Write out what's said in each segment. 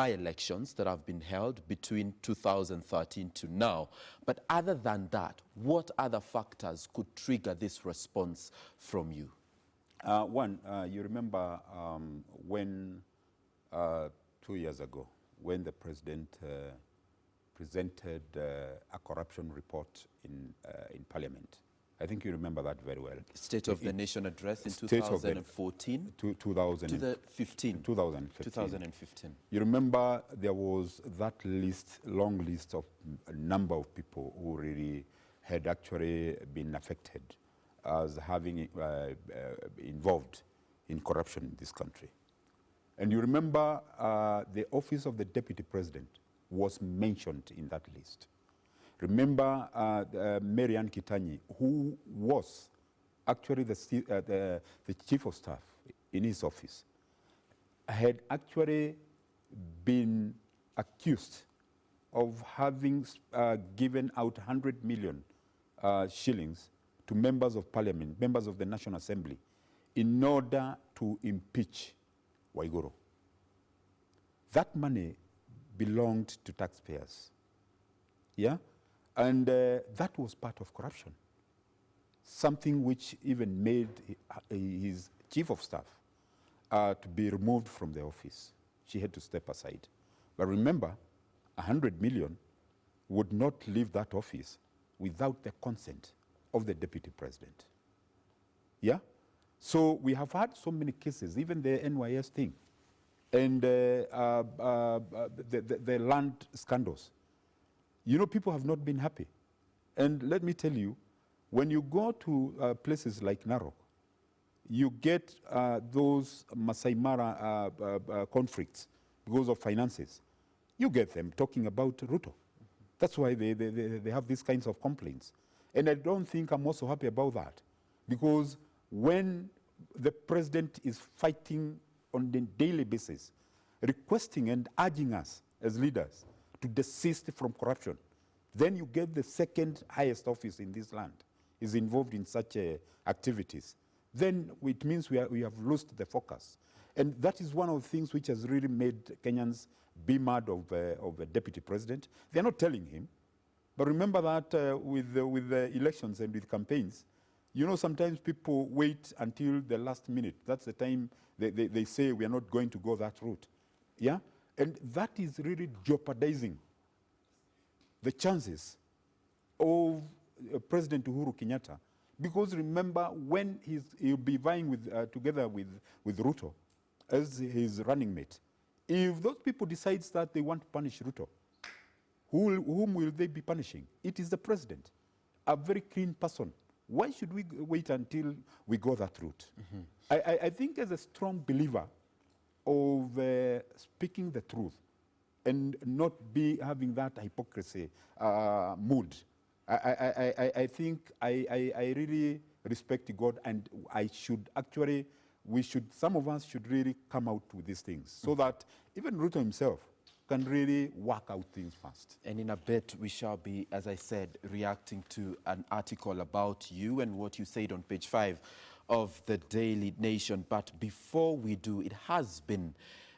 elections that have been held between 2013 to now. But other than that, what other factors could trigger this response from you? One, you remember when 2 years ago, when the president presented a corruption report in Parliament. I think you remember that very well. State of the Nation address in 2014? 2015. 2015. You remember there was that list, long list of a number of people who really had actually been affected as having involved in corruption in this country. And you remember the office of the Deputy President was mentioned in that list. Remember Marianne Kitanyi, who was actually the Chief of Staff in his office, had actually been accused of having given out 100 million shillings to members of Parliament, members of the National Assembly, in order to impeach Waiguru. That money belonged to taxpayers. Yeah? And that was part of corruption. Something which even made his chief of staff to be removed from the office. She had to step aside. But remember, 100 million would not leave that office without the consent of the deputy president. Yeah? So we have had so many cases, even the NYS thing, and the land scandals. You know, people have not been happy. And let me tell you, when you go to places like Narok, you get those Masai Mara conflicts because of finances. You get them talking about Ruto. That's why they have these kinds of complaints. And I don't think I'm also happy about that. Because when the president is fighting on a daily basis, requesting and urging us as leaders to desist from corruption, then you get the second highest office in this land is involved in such activities. Then it means we have lost the focus. And that is one of the things which has really made Kenyans be mad of a deputy president. They're not telling him. But remember that with the elections and with campaigns, you know, sometimes people wait until the last minute. That's the time they say we are not going to go that route. Yeah? And that is really jeopardizing the chances of President Uhuru Kenyatta. Because remember, when he'll be vying with, together with Ruto as his running mate, if those people decide that they want to punish Ruto, whom will they be punishing? It is the president, a very clean person. Why should we wait until we go that route? Mm-hmm. I think as a strong believer of speaking the truth and not be having that hypocrisy mood, I think I really respect God, and some of us should really come out with these things so that even Ruto himself can really work out things fast. And in a bit, we shall be, as I said, reacting to an article about you and what you said on page 5 of the Daily Nation. But before we do, it has been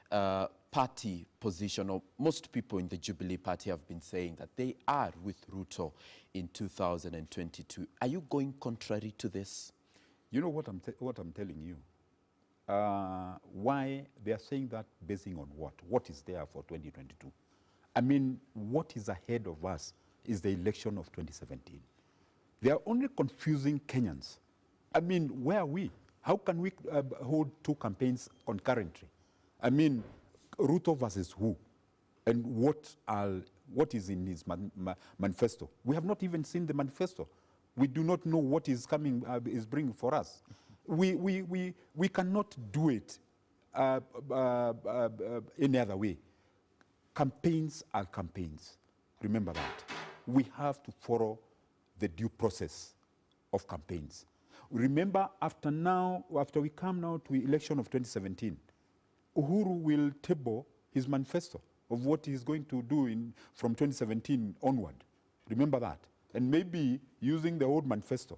party position, or most people in the Jubilee Party have been saying that they are with Ruto in 2022. Are you going contrary to this? You know what I'm telling you? Why they are saying that basing on what? What is there for 2022? I mean, what is ahead of us is the election of 2017. They are only confusing Kenyans. I mean, where are we? How can we hold two campaigns concurrently? I mean, Ruto versus who? And what is in his manifesto? We have not even seen the manifesto. We do not know what is coming, is bringing for us. We cannot do it any other way. Campaigns are campaigns. Remember that. We have to follow the due process of campaigns. Remember, after we come now to the election of 2017, Uhuru will table his manifesto of what he's going to do from 2017 onward. Remember that. And maybe using the old manifesto.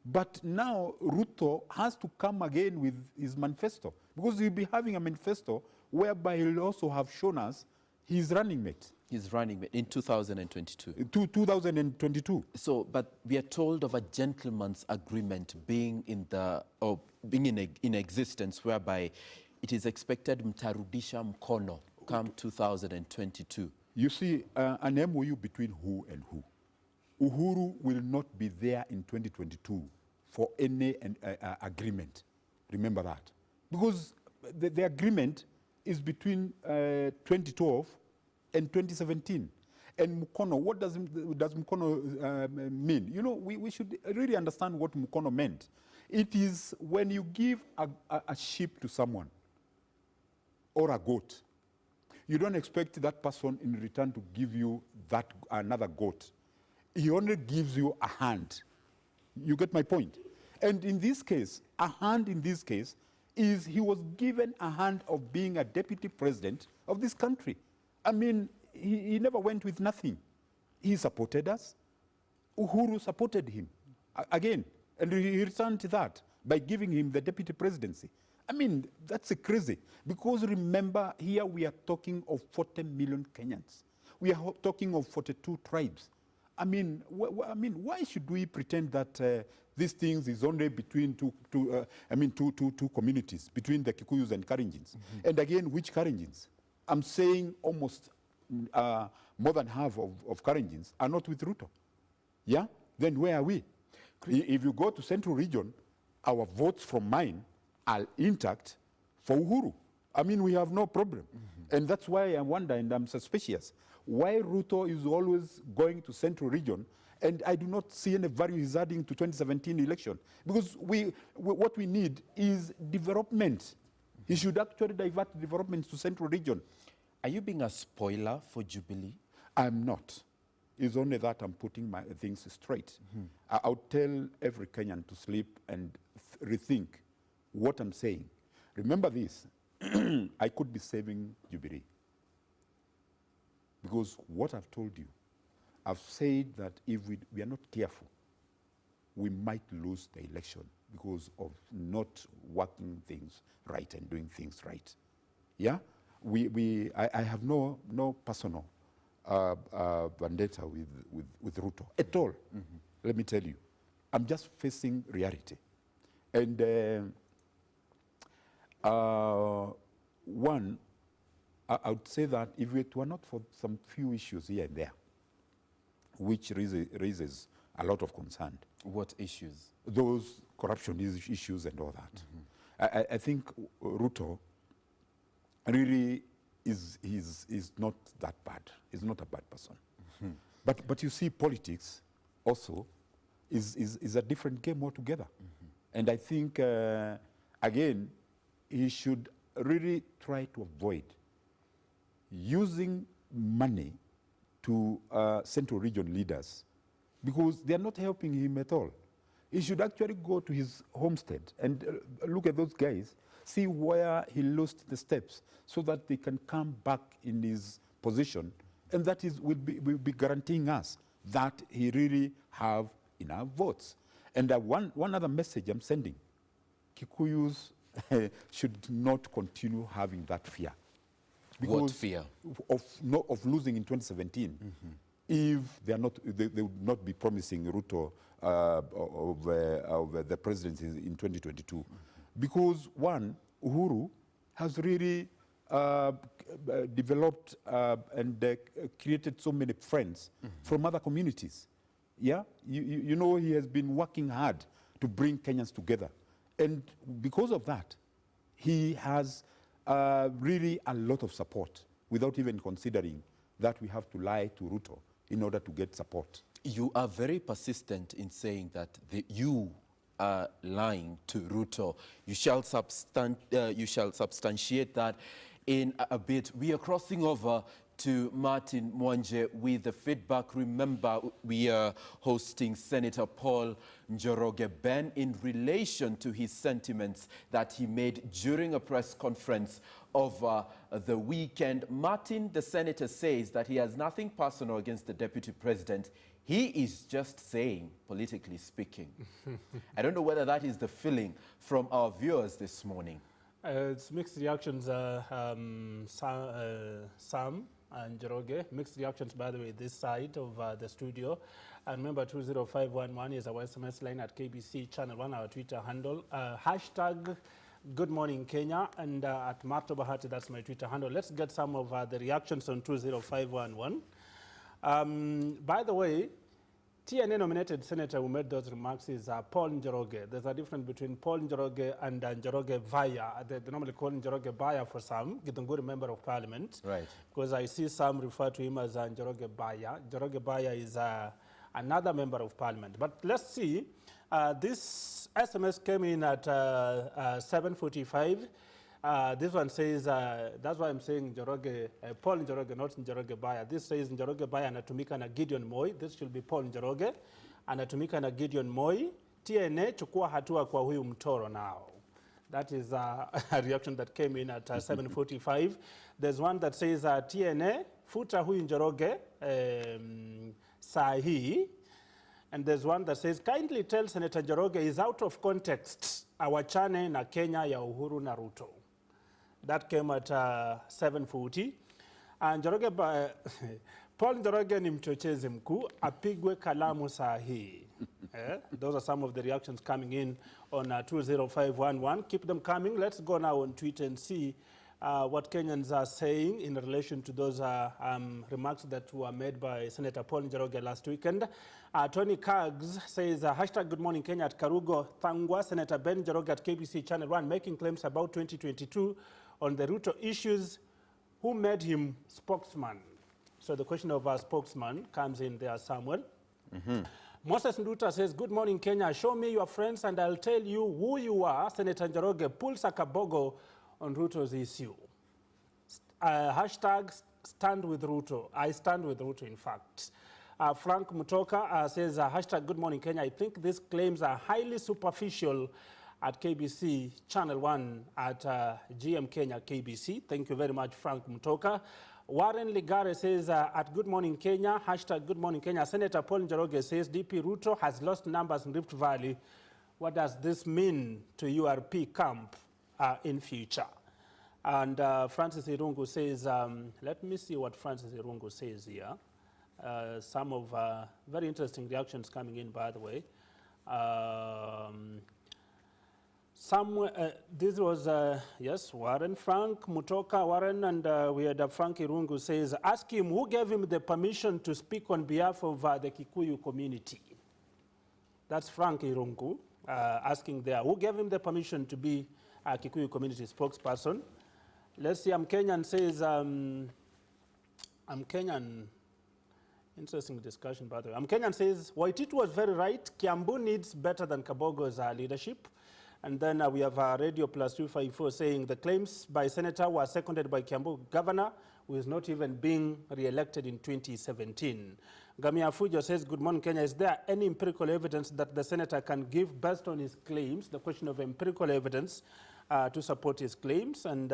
But now Ruto has to come again with his manifesto, because he'll be having a manifesto whereby he'll also have shown us his running mate. His running mate in 2022. 2022. So, but we are told of a gentleman's agreement being in existence, whereby it is expected mtarudisha mkono come 2022. You see, an MOU between who and who? Uhuru will not be there in 2022 for any agreement. Remember that. Because the agreement is between 2012 and 2017. And Mukono, what does Mukono mean? You know, we should really understand what Mukono meant. It is when you give a sheep to someone or a goat, you don't expect that person in return to give you another goat. He only gives you a hand. You get my point? And in this case, a hand in this case is he was given a hand of being a deputy president of this country. I mean, he never went with nothing. He supported us. Uhuru supported him again. And he returned to that by giving him the deputy presidency. I mean, that's crazy. Because remember, here we are talking of 40 million Kenyans. We are talking of 42 tribes. I mean, why should we pretend that these things is only between two communities, between the Kikuyus and Karenjins? Mm-hmm. And again, which Karenjins? I'm saying almost more than half of Karenjins are not with Ruto. Yeah? Then where are we? If you go to Central Region, our votes from mine are intact for Uhuru. I mean, we have no problem. Mm-hmm. And that's why I wonder, and I'm suspicious, why Ruto is always going to Central Region, and I do not see any value he's adding to 2017 election. Because what we need is development. Mm-hmm. He should actually divert development to Central Region. Are you being a spoiler for Jubilee? I'm not. It's only that I'm putting my things straight. Mm-hmm. I'll tell every Kenyan to sleep and rethink what I'm saying. Remember this, I could be saving Jubilee. Because what I've told you, I've said that if we are not careful, we might lose the election because of not working things right and doing things right. Yeah? I have no personal vendetta with Ruto at all. Mm-hmm. Let me tell you. I'm just facing reality. And one, I would say that if it were not for some few issues here and there, which raises a lot of concern. What issues? Those corruption issues and all that. Mm-hmm. I think Ruto really is not that bad. He's not a bad person. Mm-hmm. But you see, politics also is a different game altogether. Mm-hmm. And I think, again, he should really try to avoid using money to Central Region leaders because they are not helping him at all. He should actually go to his homestead and look at those guys, see where he lost the steps so that they can come back in his position, and that will be guaranteeing us that he really have enough votes. And one other message I'm sending, Kikuyus should not continue having that fear. Because what fear? Of losing in 2017. Mm-hmm. If they would not be promising Ruto of the presidency in 2022. Mm-hmm. Because one, Uhuru has really developed and created so many friends mm-hmm. from other communities. Yeah, you know, he has been working hard to bring Kenyans together. And because of that, he has really a lot of support without even considering that we have to lie to Ruto in order to get support. You are very persistent in saying that you are lying to Ruto. You shall substantiate that in a bit. We are crossing over to Martin Mwanje with the feedback. Remember, we are hosting Senator Paul Njoroge Ben in relation to his sentiments that he made during a press conference over the weekend. Martin, the senator, says that he has nothing personal against the deputy president. He is just saying, politically speaking. I don't know whether that is the feeling from our viewers this morning. It's mixed reactions, Sam. Njoroge. Mixed reactions, by the way, this side of the studio. And remember, 20511 is our SMS line at KBC Channel 1, our Twitter handle. Hashtag Good Morning Kenya, and at Marto Bahati, that's my Twitter handle. Let's get some of the reactions on 20511. By the way, TNA-nominated senator who made those remarks is Paul Njoroge. There's a difference between Paul Njoroge and Njoroge Vaya. They normally call Njoroge Baya for some, Githunguri member of parliament. Right. Because I see some refer to him as Njoroge Baya. Njoroge Baya is another member of parliament. But let's see. This SMS came in at 7:45. This one says, that's why I'm saying Njoroge, Paul Njoroge, not Njoroge Baya. This says Njoroge Baya anatumika na Gideon Moi. This should be Paul Njoroge. Anatumika na Gideon Moi. TNA, chukua hatua kwa huyu mtoro now. That is a reaction that came in at 7:45. There's one that says TNA, futa huyu Njoroge sahi. And there's one that says, kindly tell Senator Njoroge is out of context. Awachane na Kenya ya Uhuru na Ruto. That came at 7:40. And Njoroge, Paul Njoroge ni mchochezi mkuu, apigwe kalamu sahi. Those are some of the reactions coming in on 20511. Keep them coming. Let's go now on Twitter and see what Kenyans are saying in relation to those remarks that were made by Senator Paul Njoroge last weekend. Tony Kaggs says, hashtag Good Morning Kenya at Karugo Thangwa, Senator Ben Njoroge at KBC Channel 1 making claims about 2022 on the Ruto issues. Who made him spokesman? So the question of our spokesman comes in there, Samuel. Moses Nduta says, good morning, Kenya. Show me your friends and I'll tell you who you are. Senator Njoroge pulls a kabogo on Ruto's issue. Hashtag stand with Ruto. I stand with Ruto, in fact. Frank Mutoka says, hashtag Good Morning Kenya. I think these claims are highly superficial at KBC Channel 1 at GM Kenya KBC. Thank you very much, Frank Mutoka. Warren Ligare says, at Good Morning Kenya, hashtag Good Morning Kenya, Senator Paul Njoroge says DP Ruto has lost numbers in Rift Valley. What does this mean to URP camp in future? And Francis Irungu says, let me see what Francis Irungu says here. Some of very interesting reactions coming in, by the way. This was, yes, Warren, Frank, Mutoka, Warren, and we had Frank Irungu says, ask him who gave him the permission to speak on behalf of the Kikuyu community. That's Frank Irungu asking there, who gave him the permission to be a Kikuyu community spokesperson? Let's see, Kenyan says, Kenyan, interesting discussion, by the way. Kenyan says, Waititu was very right. Kiambu needs better than Kabogo's leadership. And then we have Radio Plus 254 saying the claims by Senator were seconded by Kiambu governor, who is not even being re-elected in 2017. Gamia Fujo says, good morning, Kenya. Is there any empirical evidence that the senator can give based on his claims? The question of empirical evidence to support his claims. And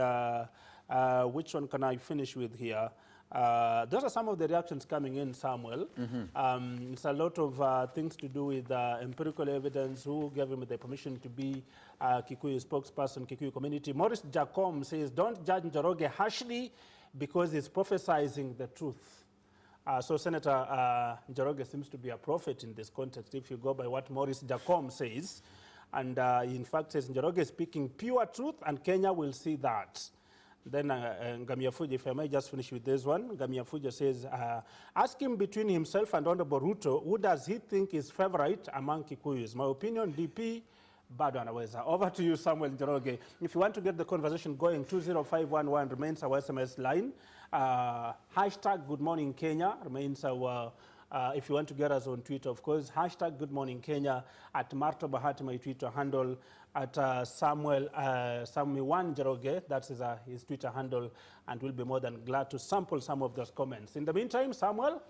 which one can I finish with here? Those are some of the reactions coming in, Samuel. It's a lot of things to do with empirical evidence, who gave him the permission to be Kikuyu spokesperson, Kikuyu community. Maurice Jacom says, don't judge Njoroge harshly because he's prophesizing the truth. So Senator Njoroge seems to be a prophet in this context, if you go by what Maurice Jacom says. And he in fact says, Njoroge is speaking pure truth and Kenya will see that. Then Ngamia Fuji, if I may just finish with this one, Ngamia Fuji says, ask him between himself and Honorable Ruto, who does he think is favorite among Kikuyus? My opinion, DP, bado anaweza. Over to you, Samuel Njoroge. If you want to get the conversation going, 20511 remains our SMS line. Hashtag Good Morning Kenya remains our, if you want to get us on Twitter, of course, hashtag Good Morning Kenya at Marto Bahati, my Twitter handle, at Samuel Njoroge, that's his Twitter handle, and we'll be more than glad to sample some of those comments. In the meantime, Samuel,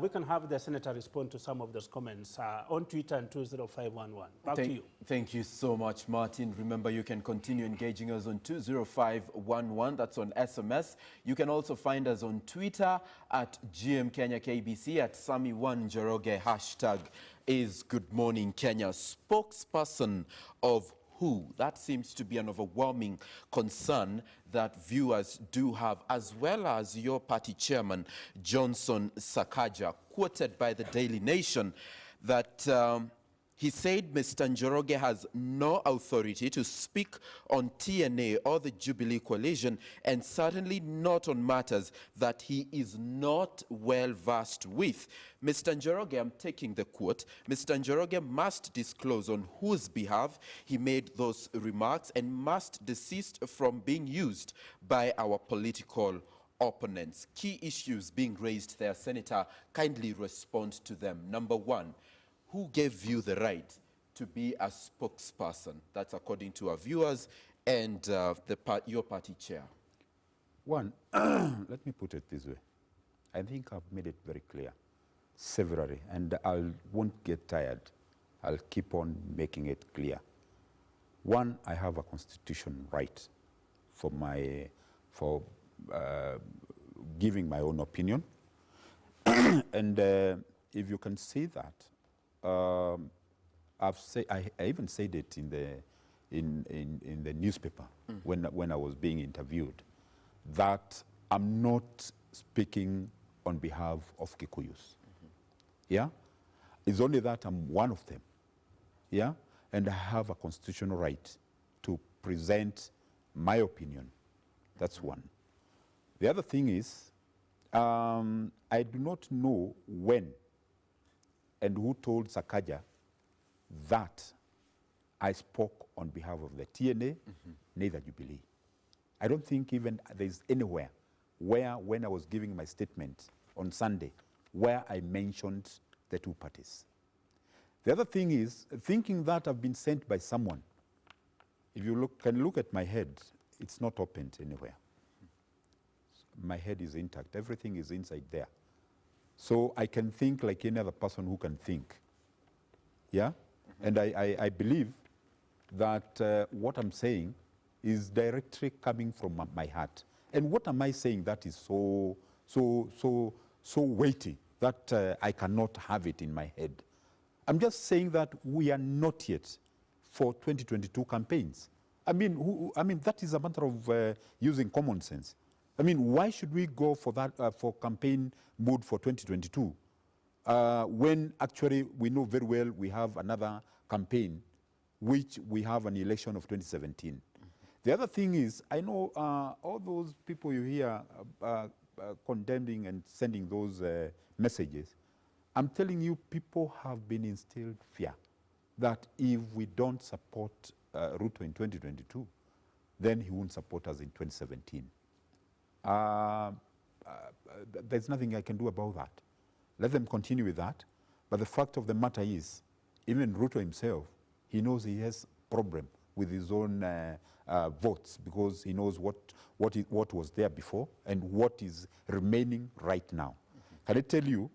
we can have the senator respond to some of those comments on Twitter and 20511. Back to you. Thank you so much, Martin. Remember, you can continue engaging us on 20511. That's on SMS. You can also find us on Twitter at GM Kenya KBC, at Sami1 Njoroge. Hashtag is Good Morning Kenya. Spokesperson of who? That seems to be an overwhelming concern that viewers do have, as well as your party chairman, Johnson Sakaja, quoted by the Daily Nation that he said Mr. Njoroge has no authority to speak on TNA or the Jubilee Coalition, and certainly not on matters that he is not well versed with. Mr. Njoroge, I'm taking the quote, Mr. Njoroge must disclose on whose behalf he made those remarks and must desist from being used by our political opponents. Key issues being raised there, Senator, kindly respond to them. Number one, who gave you the right to be a spokesperson? That's according to our viewers and your party chair. One, let me put it this way. I think I've made it very clear severally, and I won't get tired. I'll keep on making it clear. One, I have a constitutional right for giving my own opinion. And if you can see that, I even said it in the newspaper when I was being interviewed, that I'm not speaking on behalf of Kikuyus. Yeah, it's only that I'm one of them. Yeah, and I have a constitutional right to present my opinion. That's one. The other thing is, I do not know when and who told Sakaja that I spoke on behalf of the TNA, neither Jubilee. I don't think even there's anywhere where, when I was giving my statement on Sunday, where I mentioned the two parties. The other thing is, thinking that I've been sent by someone, if you can look at my head, it's not opened anywhere. My head is intact. Everything is inside there. So I can think like any other person who can think. Yeah? And I believe that what I'm saying is directly coming from my heart. And what am I saying that is so weighty that I cannot have it in my head? I'm just saying that we are not yet for 2022 campaigns. I mean, that is a matter of using common sense. I mean, why should we go for that for campaign mood for 2022 when actually we know very well we have another campaign, which we have an election of 2017. The other thing is, I know all those people you hear condemning and sending those messages. I'm telling you, people have been instilled fear that if we don't support Ruto in 2022, then he won't support us in 2017. There's nothing I can do about that. Let them continue with that. But the fact of the matter is, even Ruto himself, he knows he has problem with his own votes, because he knows what was there before and what is remaining right now. Can I tell you,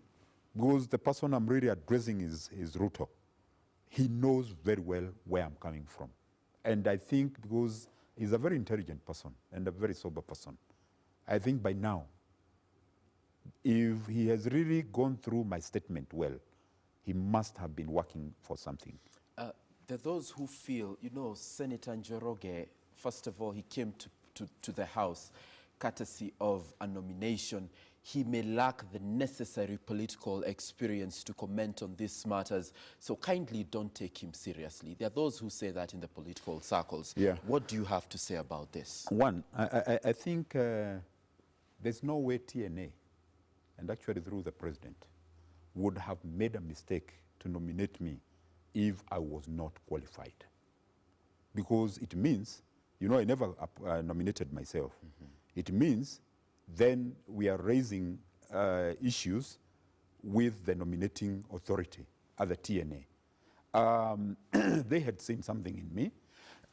because the person I'm really addressing is Ruto. He knows very well where I'm coming from. And I think because he's a very intelligent person and a very sober person, I think by now, if he has really gone through my statement well, he must have been working for something. There are those who feel, you know, Senator Njoroge, first of all, he came to the House courtesy of a nomination. He may lack the necessary political experience to comment on these matters, so kindly don't take him seriously. There are those who say that in the political circles. Yeah. What do you have to say about this? One, I think there's no way TNA, and actually through the president, would have made a mistake to nominate me if I was not qualified. Because it means, you know, I never nominated myself. It means then we are raising issues with the nominating authority at the TNA. They had seen something in me.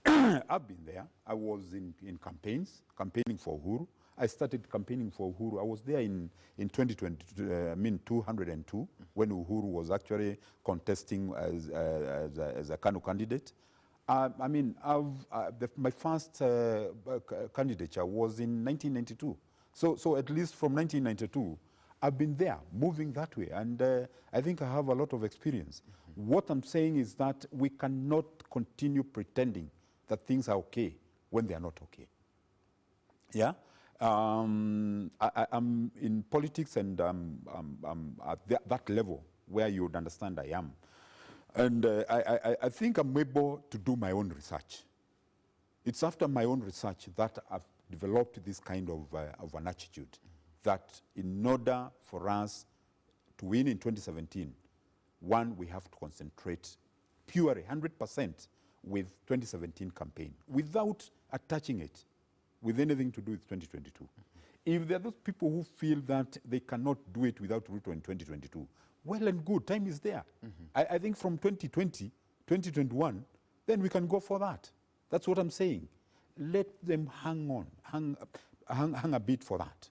I've been there. I was in campaigns, campaigning for Uhuru. I started campaigning for Uhuru. I was there in 202, when Uhuru was actually contesting as a Kanu candidate. My first candidature was in 1992. So at least from 1992, I've been there, moving that way. And I think I have a lot of experience. What I'm saying is that we cannot continue pretending that things are okay when they are not okay. Yeah? I'm in politics, and I'm at that level where you would understand I am. And I think I'm able to do my own research. It's after my own research that I've developed this kind of an attitude, that in order for us to win in 2017, one, we have to concentrate purely 100% with 2017 campaign without attaching it with anything to do with 2022. If there are those people who feel that they cannot do it without Ruto in 2022, well and good, time is there. I think from 2020, 2021, then we can go for that. That's what I'm saying. Let them hang a bit for that.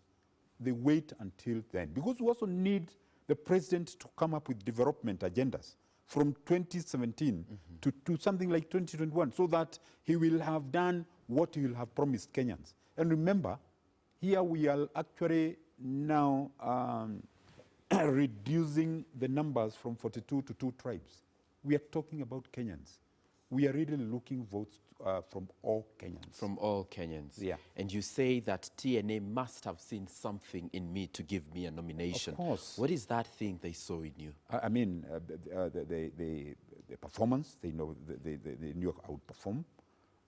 They wait until then. Because we also need the president to come up with development agendas from 2017 to something like 2021, so that he will have done what he will have promised Kenyans. And remember, here we are actually now reducing the numbers from 42 to 2 tribes. We are talking about Kenyans. We are really looking votes from all Kenyans. From all Kenyans. Yeah. And you say that TNA must have seen something in me to give me a nomination. Of course. What is that thing they saw in you? I mean, the performance, they know they knew I would perform.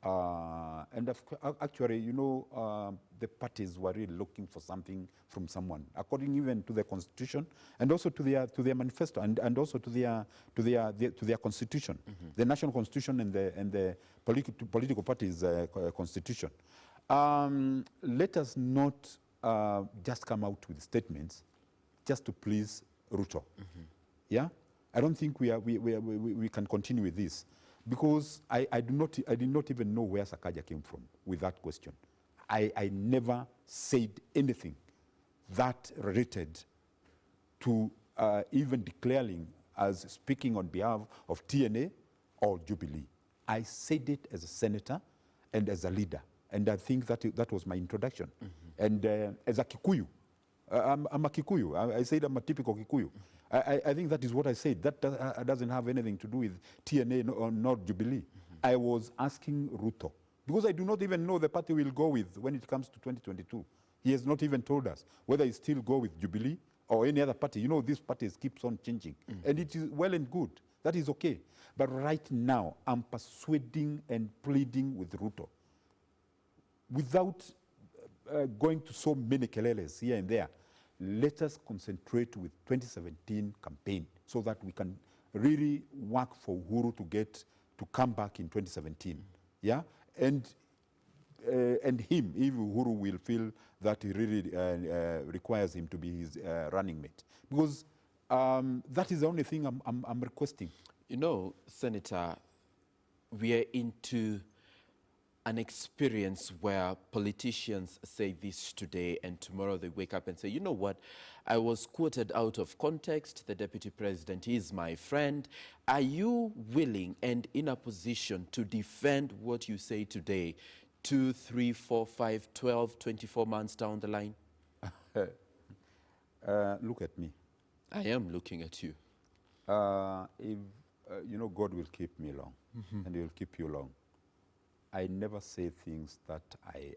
And actually, you know, the parties were really looking for something from someone, according even to their constitution, and also to their manifesto, and also to their constitution, the national constitution and the political parties' constitution. Let us not just come out with statements just to please Ruto. Yeah, I don't think we can continue with this. Because I did not even know where Sakaja came from with that question. I never said anything that related to even declaring as speaking on behalf of TNA or Jubilee. I said it as a senator and as a leader, and I think that was my introduction. And as a Kikuyu, I'm a Kikuyu. I said I'm a typical Kikuyu. I think that is what I said. That doesn't have anything to do with TNA or not Jubilee. I was asking Ruto, because I do not even know the party will go with when it comes to 2022. He has not even told us whether he still go with Jubilee or any other party. You know, these parties keeps on changing. And it is well and good. That is okay. But right now, I'm persuading and pleading with Ruto without going to so many keleles here and there. Let us concentrate with 2017 campaign so that we can really work for Uhuru to come back in 2017. Yeah, and him, if Uhuru will feel that he really requires him to be his running mate, because that is the only thing I'm requesting. You know, Senator, we are into an experience where politicians say this today and tomorrow they wake up and say, you know what, I was quoted out of context, the deputy president is my friend. Are you willing and in a position to defend what you say today 2, 3, 4, 5, 12, 24 months down the line? Look at me. I am looking at you. If you know, God will keep me long, and He will keep you long. I never say things that I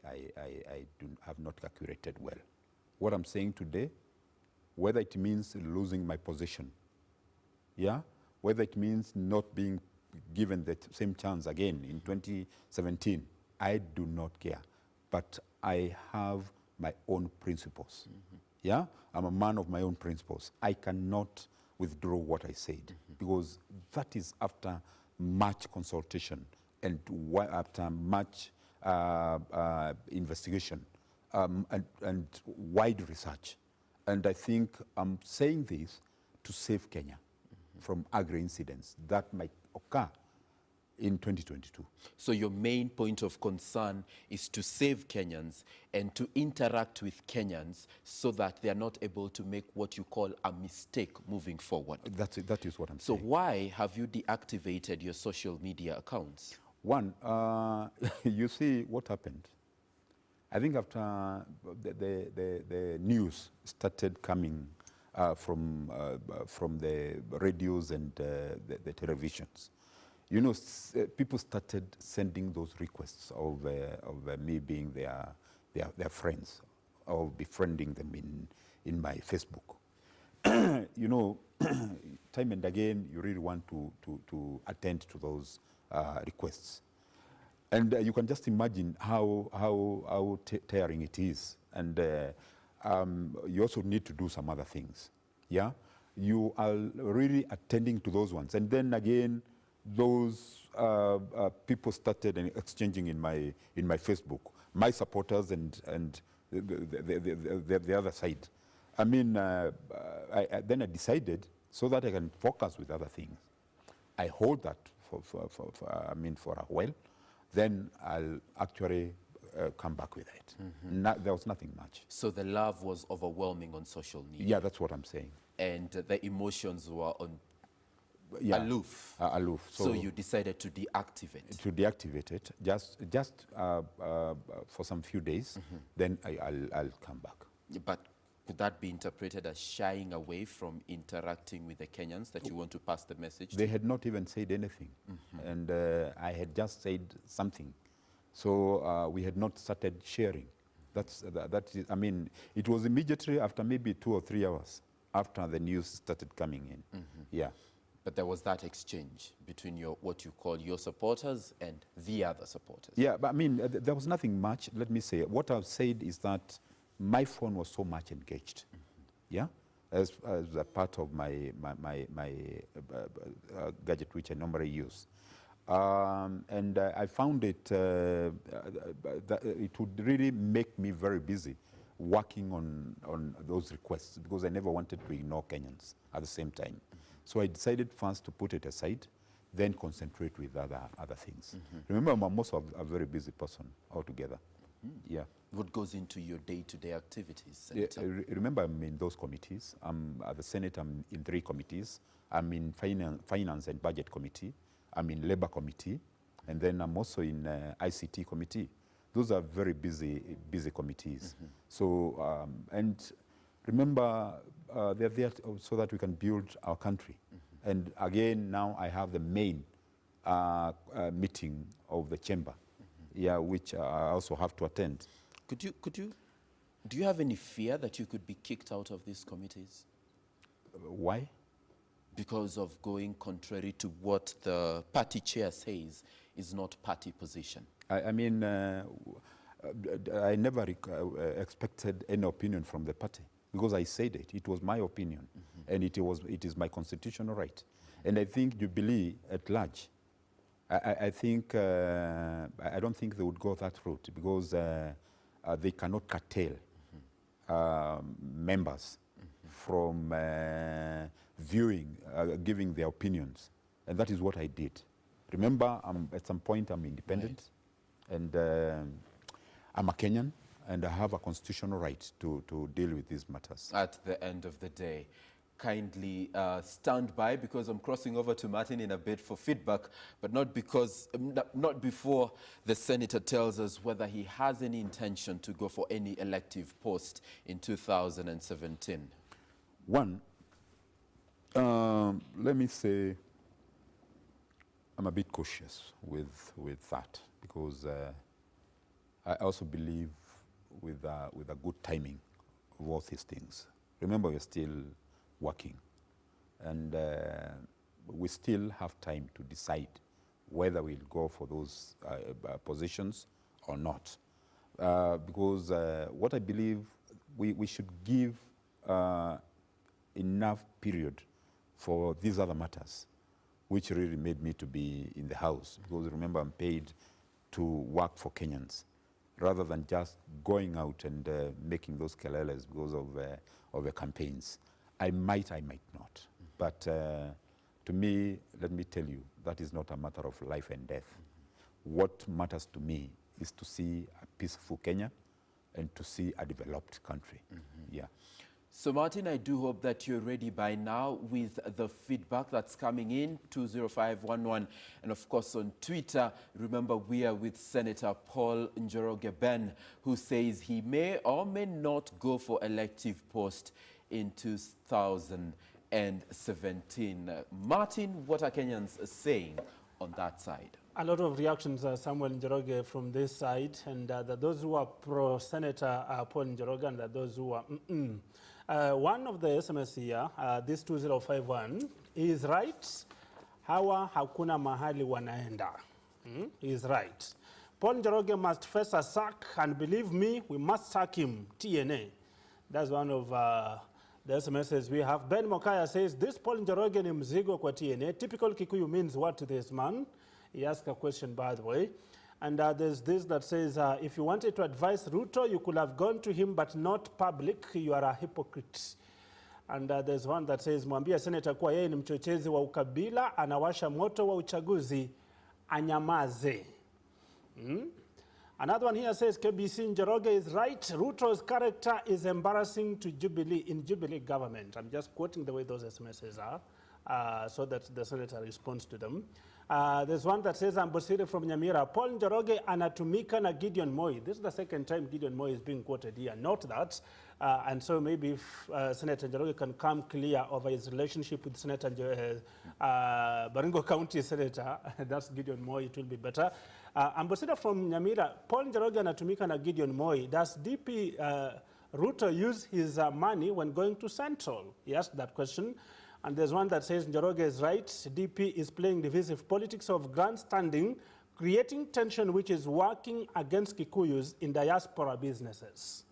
have not calculated well. What I'm saying today, whether it means losing my position, yeah, whether it means not being given the same chance again in 2017, I do not care. But I have my own principles. Yeah, I'm a man of my own principles. I cannot withdraw what I said because that is after much consultation and after much investigation and wide research. And I think I'm saying this to save Kenya from agri incidents that might occur in 2022. So your main point of concern is to save Kenyans and to interact with Kenyans so that they are not able to make what you call a mistake moving forward. That is what I'm So saying. why have you deactivated your social media accounts? One, you see what happened. I think after the news started coming from the radios and the televisions, people started sending those requests of me being their friends or befriending them in my Facebook. Time and again, you really want to attend to those requests. And you can just imagine how tiring it is. And you also need to do some other things. Yeah, you are really attending to those ones. And then again, those people started exchanging in my Facebook, my supporters and the other side. I mean, then I decided so that I can focus with other things. I hold that for a while. Then I'll actually come back with it. There was nothing much. So the love was overwhelming on social media. Yeah, that's what I'm saying. And the emotions were aloof. Aloof. So you decided to deactivate. To deactivate it, just for some few days, then I'll come back. But could that be interpreted as shying away from interacting with the Kenyans, that you want to pass the message to? They had not even said anything. And I had just said something. So we had not started sharing. That is, I mean, it was immediately after maybe 2 or 3 hours after the news started coming in. Yeah. But there was that exchange between what you call your supporters and the other supporters. Yeah, but I mean, there was nothing much. Let me say, what I've said is that my phone was so much engaged, yeah, as a part of my gadget, which I normally use. And I found it, that it would really make me very busy working on those requests, because I never wanted to ignore Kenyans at the same time. So I decided first to put it aside, then concentrate with other things. Remember, I'm also a very busy person altogether. Yeah. What goes into your day-to-day activities? Yeah, remember, I'm in those committees. I'm at the Senate, I'm in 3 committees. I'm in Finance and Budget Committee. I'm in Labor Committee. And then I'm also in ICT Committee. Those are very busy committees. So, and remember, they're there so that we can build our country. And again, now I have the main meeting of the chamber, yeah, which I also have to attend. Do you have any fear that you could be kicked out of these committees? Why? Because of going contrary to what the party chair says is not party position. I mean, I never expected any opinion from the party, because I said it. It was my opinion, and it is my constitutional right. And I think Jubilee at large, I don't think they would go that route, because they cannot curtail members from viewing, giving their opinions. And that is what I did. Remember, at some point I'm independent, right, and I'm a Kenyan, and I have a constitutional right to deal with these matters. At the end of the day, kindly stand by, because I'm crossing over to Martin in a bit for feedback, but not before the senator tells us whether he has any intention to go for any elective post in 2017. One, let me say, I'm a bit cautious with that, because I also believe with a good timing of all these things. Remember, we're still working, and we still have time to decide whether we'll go for those positions or not. Because what I believe, we should give enough period for these other matters, which really made me to be in the House. Because remember, I'm paid to work for Kenyans, rather than just going out and making those keleles because of the campaigns. I might not. But to me, let me tell you, that is not a matter of life and death. What matters to me is to see a peaceful Kenya and to see a developed country. Yeah. So Martin, I do hope that you're ready by now with the feedback that's coming in, 20511. And of course on Twitter, remember we are with Senator Paul Njoroge Ben, who says he may or may not go for elective post in 2017. Martin, what are Kenyans saying on that side? A lot of reactions, Samuel Njoroge, from this side, and those who are pro-Senator Paul Njoroge, and those who are one of the SMS here, this 2051, is right. Hawa hakuna mahali wanaenda. He is right. Paul Njoroge must face a sack, and believe me, we must sack him, TNA. That's one of the SMSs we have. Ben Mokaya says, this Paul Njoroge ni mzigo kwa TNA. Typical Kikuyu means what to this man? He asked a question, by the way. And there's this that says, if you wanted to advise Ruto, you could have gone to him, but not public. You are a hypocrite. And there's one that says, mwambia Senator kuwa yeye ni mchochezi wa ukabila, anawasha moto wa uchaguzi, anyamaze. Another one here says, KBC Njoroge is right. Ruto's character is embarrassing to Jubilee, in Jubilee government. I'm just quoting the way those SMSs are, so that the senator responds to them. There's one that says, Ambosiri from Nyamira, Paul Njoroge anatumika na Gideon Moi. This is the second time Gideon Moi is being quoted here. Note that. And so maybe if Senator Njoroge can come clear over his relationship with Senator Baringo County Senator, that's Gideon Moi, it will be better. Ambassador from Nyamira, Paul Njoroge anatumika na Gideon Moi. Does DP Ruto use his money when going to Central? He asked that question. And there's one that says Njoroge is right. DP is playing divisive politics of grandstanding, creating tension which is working against Kikuyus in diaspora businesses.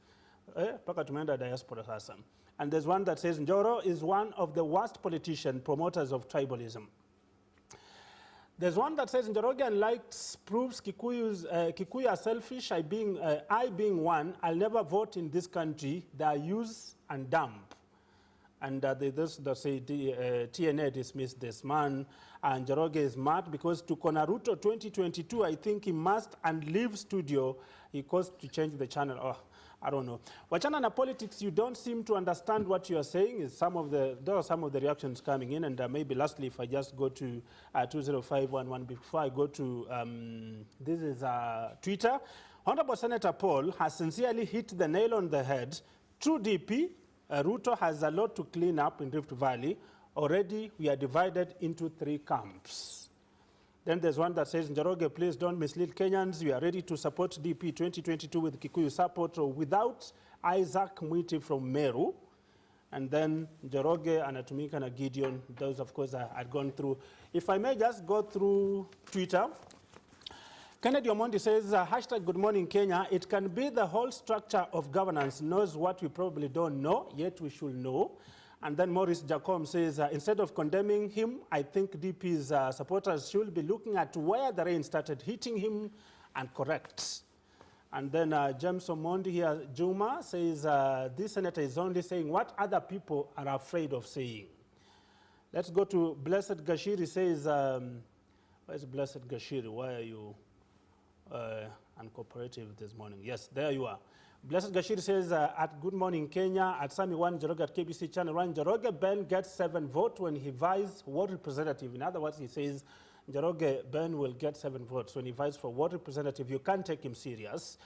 Paka tumeenda diaspora sasa. And there's one that says Njoro is one of the worst politician promoters of tribalism. There's one that says Njoroge likes proves Kikuyu are selfish. I being one, I'll never vote in this country. They are use and dump. And they say TNA dismissed this man. And Njoroge is mad because to Konaruto 2022, I think he must and leave studio. He caused to change the channel. Oh, I don't know. Wachana na politics, you don't seem to understand what you are saying. Is there are some of the reactions coming in. And maybe lastly, if I just go to 20511 before I go to, this is Twitter. Honorable Senator Paul has sincerely hit the nail on the head. True DP, Ruto has a lot to clean up in Rift Valley. Already, we are divided into 3 camps. Then there's one that says, Njoroge, please don't mislead Kenyans. We are ready to support DP 2022 with Kikuyu support or without Isaac Mwiti from Meru. And then Njoroge, anatumika na Gideon. Those, of course, I'd gone through. If I may just go through Twitter. Kennedy Omondi says, hashtag good morning Kenya. It can be the whole structure of governance knows what we probably don't know, yet we should know. And then Maurice Jacom says, instead of condemning him, I think DP's supporters should be looking at where the rain started hitting him and correct. And then James Omondi here, Juma, says, this senator is only saying what other people are afraid of saying. Let's go to Blessed Gashiri says, where's Blessed Gashiri? Why are you uncooperative this morning? Yes, there you are. Blessed Gashiri says, at Good Morning Kenya, at Sami 1 Njoroge at KBC Channel 1, Njoroge Ben gets 7 votes when he vies ward representative. In other words, he says, Njoroge Ben will get 7 votes when he vies for ward representative. You can't take him serious.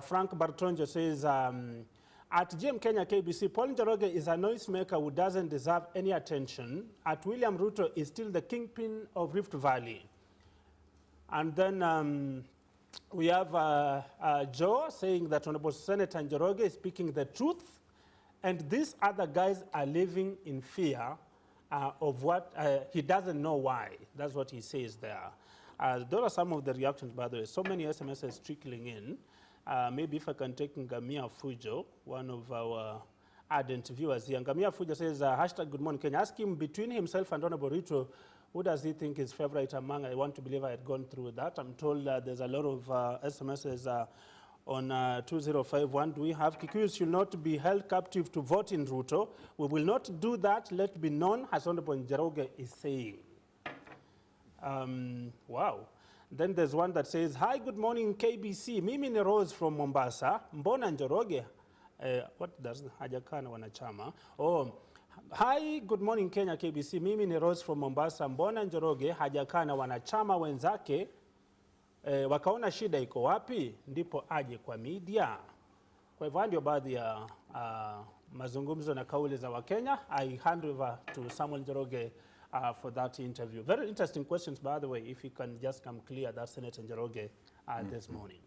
Frank Bartonjo says, at GM Kenya KBC, Paul Njoroge is a noisemaker who doesn't deserve any attention. At William Ruto is still the kingpin of Rift Valley. And then we have Joe saying that Honorable Senator Njoroge is speaking the truth, and these other guys are living in fear of what he doesn't know why. That's what he says there. Those are some of the reactions, by the way. So many SMSs trickling in. Maybe if I can take Ngamia Fujo, one of our ardent viewers here. Ngamia Fujo says, hashtag good morning Kenya. Ask him between himself and Honorable Ruto, who does he think is favorite among? I want to believe I had gone through that. I'm told there's a lot of SMSs on 2051. Do we have Kikuyus should not be held captive to vote in Ruto? We will not do that. Let be known, as Honorable Njoroge is saying. Wow. Then there's one that says, hi, good morning, KBC. Mimi ni Rose from Mombasa. Mbona Njoroge? What does Hajakana wanachama? Oh. Hi, good morning Kenya KBC. Mimi ni Rose from Mombasa. Mbona Njoroge hajakaa na wanachama wenzake wakaona shida iko wapi ndipo aje kwa media. Kwa hivyo ndio baadhi ya mazungumzo na kauli za Wakenya. I hand over to Samuel Njoroge for that interview. Very interesting questions, by the way, if you can just come clear that Senator Njoroge this morning.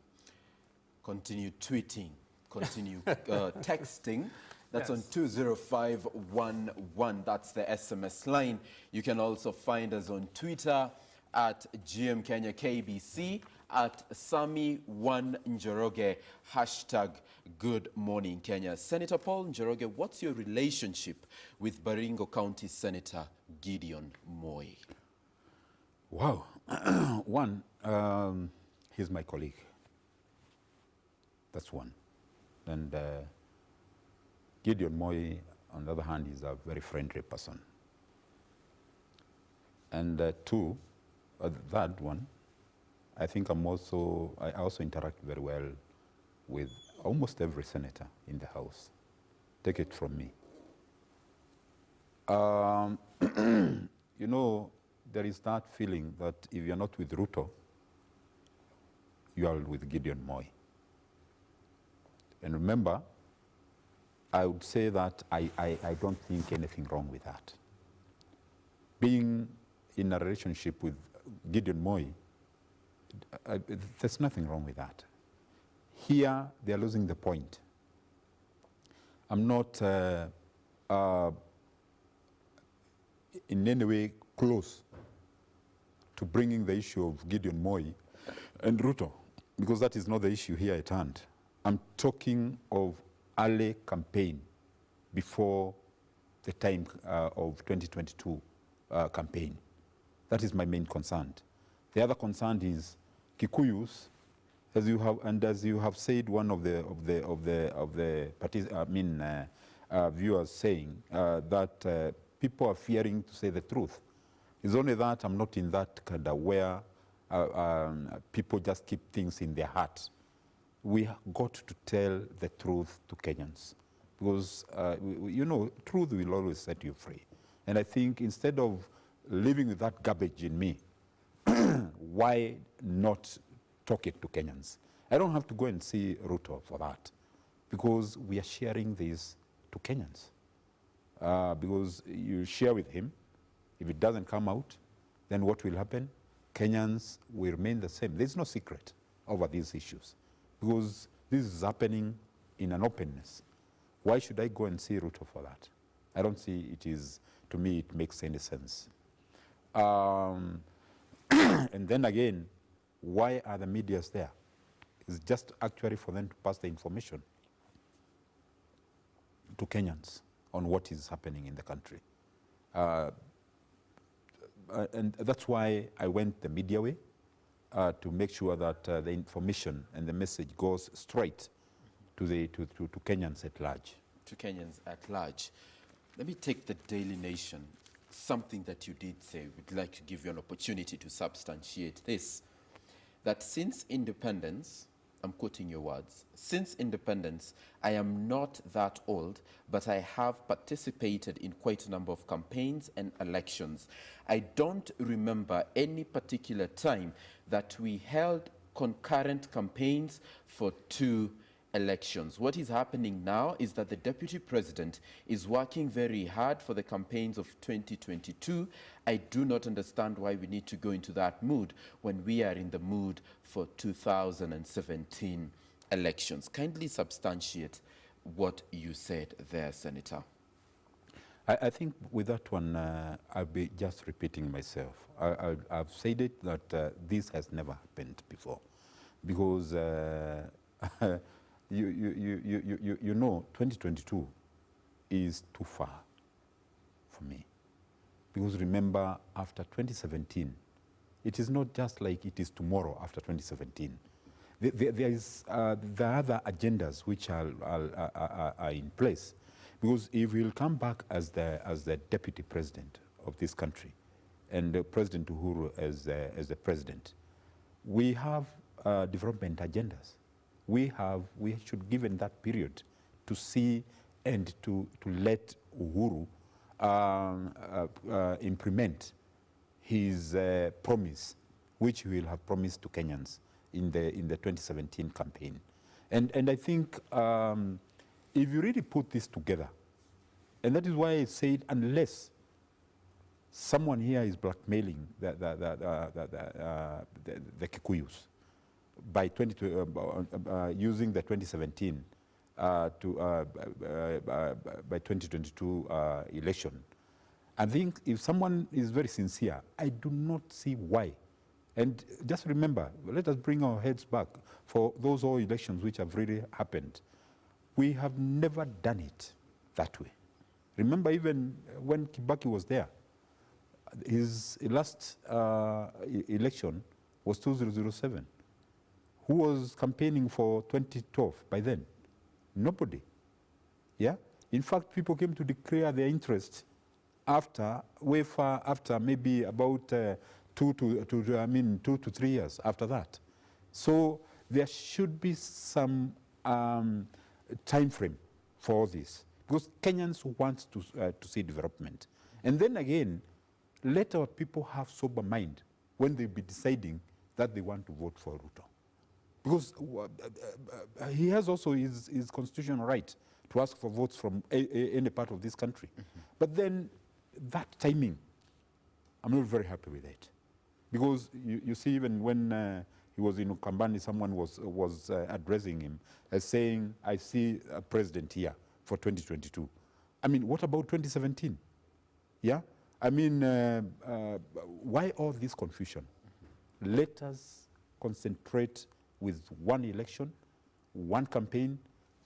Continue tweeting, continue texting. That's Yes. on 20511. That's the SMS line. You can also find us on Twitter at GM Kenya KBC, at Sami1 Njoroge, hashtag Good Morning Kenya. Senator Paul Njoroge, what's your relationship with Baringo County Senator Gideon Moi? Wow. One, he's my colleague. That's one. And Gideon Moi, on the other hand, is a very friendly person. And two, that one, I think I also interact very well with almost every senator in the House. Take it from me. You know, there is that feeling that if you're not with Ruto, you are with Gideon Moi. And remember, I would say that I don't think anything wrong with that. Being in a relationship with Gideon Moi, there's nothing wrong with that. Here, they're losing the point. I'm not in any way close to bringing the issue of Gideon Moi and Ruto, because that is not the issue here at hand. I'm talking of early campaign before the time of 2022 campaign. That is my main concern. The other concern is Kikuyus, as you have said, one of the viewers saying that people are fearing to say the truth. It's only that I'm not in that kind of where people just keep things in their heart. We got to tell the truth to Kenyans, because you know, truth will always set you free. And I think instead of living with that garbage in me, why not talk it to Kenyans? I don't have to go and see Ruto for that, because we are sharing this to Kenyans. Because you share with him, if it doesn't come out, then what will happen? Kenyans will remain the same. There's no secret over these issues, because this is happening in an openness. Why should I go and see Ruto for that? I don't see it is, to me, it makes any sense. And then again, why are the medias there? It's just actually for them to pass the information to Kenyans on what is happening in the country. And that's why I went the media way, to make sure that the information and the message goes straight to Kenyans at large. To Kenyans at large. Let me take the Daily Nation, something that you did say. We'd like to give you an opportunity to substantiate this. That since independence, I'm quoting your words, since independence, I am not that old, but I have participated in quite a number of campaigns and elections. I don't remember any particular time that we held concurrent campaigns for 2 elections. What is happening now is that the Deputy President is working very hard for the campaigns of 2022. I do not understand why we need to go into that mood when we are in the mood for 2017 elections. Kindly substantiate what you said there, Senator. I think with that one, I'll be just repeating myself. I've said it that this has never happened before, because you know, 2022 is too far for me. Because remember, after 2017, it is not just like it is tomorrow after 2017. There is the other agendas which are in place. Because if we'll come back as the deputy president of this country, and President Uhuru as the president, we have development agendas. We should give in that period to see and to let Uhuru implement his promise, which he will have promised to Kenyans in the 2017 campaign. And I think if you really put this together, and that is why I said unless someone here is blackmailing the Kikuyus by using the 2017 by 2022 election. I think if someone is very sincere, I do not see why. And just remember, let us bring our heads back for those all elections which have really happened. We have never done it that way. Remember, even when Kibaki was there, his last election was 2007. Who was campaigning for 2012 by then? Nobody. Yeah? In fact, people came to declare their interest after, way far after, maybe about 2 to 3 years after that. So there should be some time frame for this, because Kenyans want to see development. And then again, let our people have sober mind when they be deciding that they want to vote for Ruto. Because he has also his constitutional right to ask for votes from any part of this country. But then that timing, I'm not very happy with it. Because you see, even when he was in Ukambani, someone was addressing him as saying, I see a president here for 2022. I mean, what about 2017? Yeah? I mean, why all this confusion? Let us concentrate with one election, one campaign,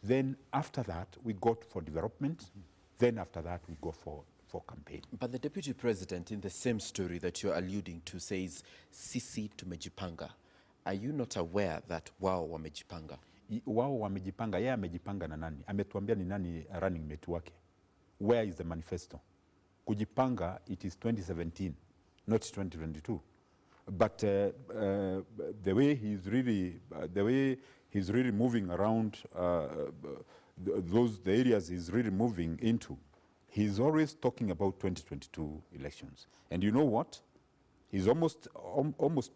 then after that we go for development, then after that we go for campaign. But the Deputy President, in the same story that you're alluding to, says, sisi tumejipanga. Are you not aware that wao wamejipanga? Wao wamejipanga, yeye amejipanga na nani? Ametuambia ni nani running mate wake? Where is the manifesto? Kujipanga, it is 2017, not 2022. But the way he's really moving around the areas he's really moving into, he's always talking about 2022 elections. And you know what? He's almost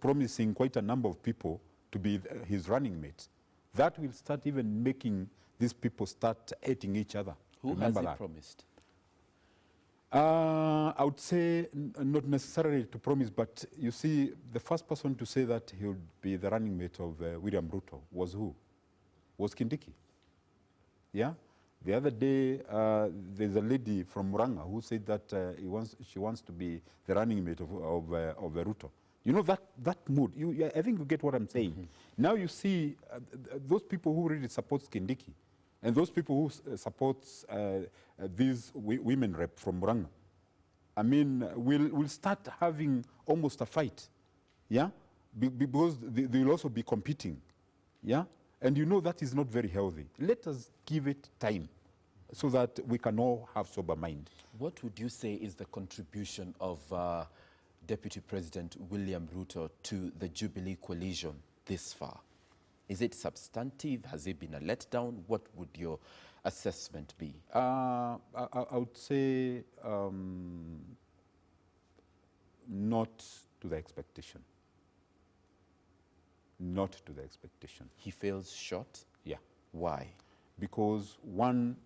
promising quite a number of people to be his running mates. That will start even making these people start hating each other. Who has he promised? I would say not necessarily to promise, but you see, the first person to say that he would be the running mate of William Ruto was who? Was Kindiki. Yeah? The other day, there's a lady from Muranga who said that she wants to be the running mate of Ruto. You know, that mood, I think you get what I'm saying. Now you see those people who really support Kindiki, and those people who support these women rep from Muranga, I mean, we'll start having almost a fight, yeah? Because they'll also be competing, yeah? And you know that is not very healthy. Let us give it time so that we can all have sober mind. What would you say is the contribution of Deputy President William Ruto to the Jubilee coalition this far? Is it substantive? Has it been a letdown? What would your assessment be? I would say not to the expectation. Not to the expectation. He fails short? Yeah. Why? Because one,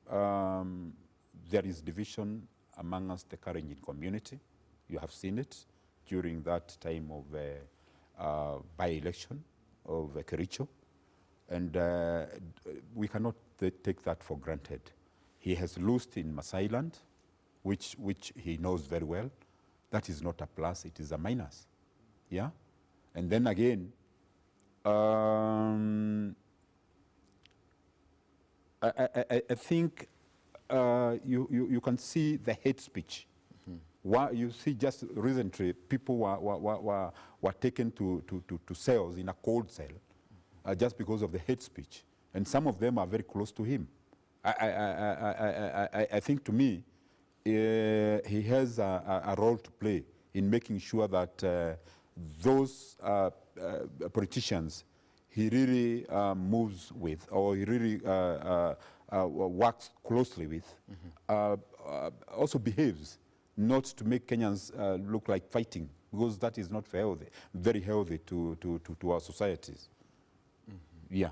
there is division among us, the Karenjin community. You have seen it during that time of by-election of Kericho. And we cannot take that for granted. He has lost in Masai land, which he knows very well. That is not a plus, it is a minus. Yeah? And then again, I think you can see the hate speech. You see, just recently, people were taken to cells in a cold cell just because of the hate speech, and some of them are very close to him. I think, to me, he has a role to play in making sure that those politicians he really moves with, or he really works closely with, also behaves not to make Kenyans look like fighting, because that is not very healthy to our societies. Yeah.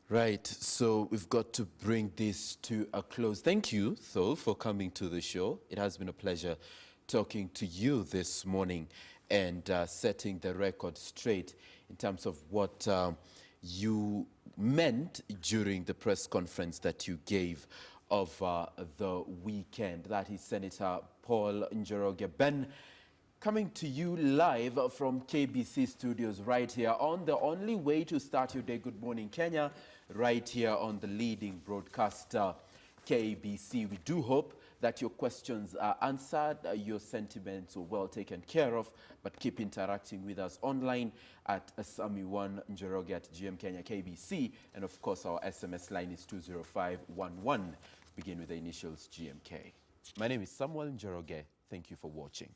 Right, so we've got to bring this to a close. Thank you, though, for coming to the show. It has been a pleasure talking to you this morning and setting the record straight in terms of what you meant during the press conference that you gave of the weekend. That is Senator Paul Njoroge. Ben, coming to you live from KBC studios right here on the only way to start your day. Good morning, Kenya, right here on the leading broadcaster, KBC. We do hope that your questions are answered, your sentiments are well taken care of, but keep interacting with us online at Sami1 Njoroge at GM Kenya KBC, and of course our SMS line is 20511. Begin with the initials GMK. My name is Samuel Njoroge. Thank you for watching.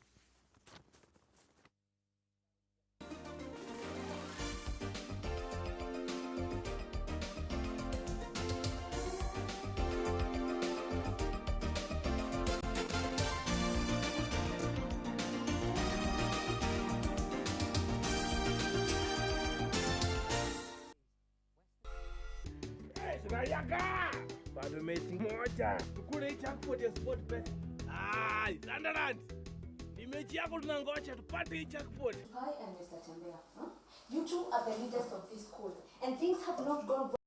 Tunayaka bado mechi moja, tukule hii jackpot ya sport pesa. Zandaland, ni mechi yako tunangoja tupate hii jackpot. Hi, I'm Mr. Tembea. You two are the leaders of this school, and things have not gone well.